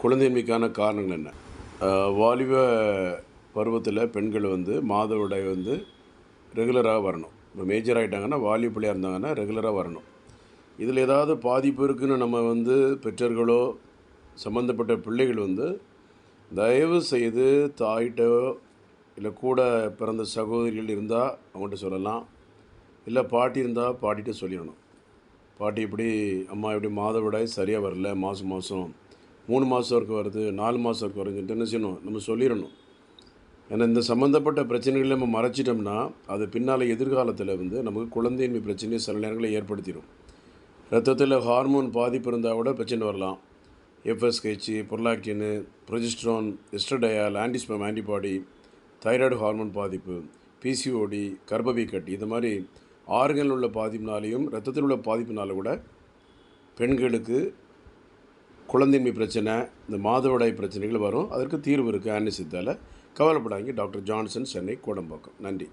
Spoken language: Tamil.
குழந்தையின்மைக்கான காரணங்கள் என்ன? வாலிப பருவத்தில் பெண்கள் மாதவிடாய் ரெகுலராக வரணும். இப்போ மேஜர் ஆகிட்டாங்கன்னா, வாலிப பிள்ளையாக இருந்தாங்கன்னா ரெகுலராக வரணும். இதில் ஏதாவது பாதிப்பு இருக்குதுன்னு நம்ம பெற்றோர்களோ சம்மந்தப்பட்ட பிள்ளைகள் தயவு செய்து தாயிட்டோ இல்லை கூட பிறந்த சகோதரிகள் இருந்தால் அவங்கள்ட்ட சொல்லலாம். இல்லை பாட்டி இருந்தால் பாட்டிகிட்ட சொல்லிடணும். பாட்டி இப்படி அம்மா இப்படி மாதவிடாய் சரியாக வரல, மாதம் 3 மாதம் வரைக்கும் வருது, 4 மாதம் வரைக்கும் வருதுன்னு என்ன செய்யணும், நம்ம சொல்லிடணும். ஏன்னா இந்த சம்மந்தப்பட்ட பிரச்சனைகளை நம்ம மறைச்சிட்டோம்னா அது பின்னால் எதிர்காலத்தில் நமக்கு குழந்தையின்மை பிரச்சனையை சில நேரங்களில் ஏற்படுத்திடும். ரத்தத்தில் ஹார்மோன் பாதிப்பு இருந்தால் கூட பிரச்சனை வரலாம். FSH, prolactin, progesterone, estradiol, antisperm antibody, thyroid hormone பாதிப்பு, பிசிஓடி, கர்ப்பப்பை இது மாதிரி ஆர்கனில் உள்ள பாதிப்பினாலையும் ரத்தத்தில் உள்ள பாதிப்பினால கூட பெண்களுக்கு குழந்தையின்மை பிரச்சனை, இந்த மாதவிடாய் பிரச்சனைகள் வரும். அதற்கு தீர்வு இருக்குது ஆன்டி சித்தாவில். கவலைப்படாதீங்க. Doctor Johnson, Chennai, Kodambakkam. நன்றி.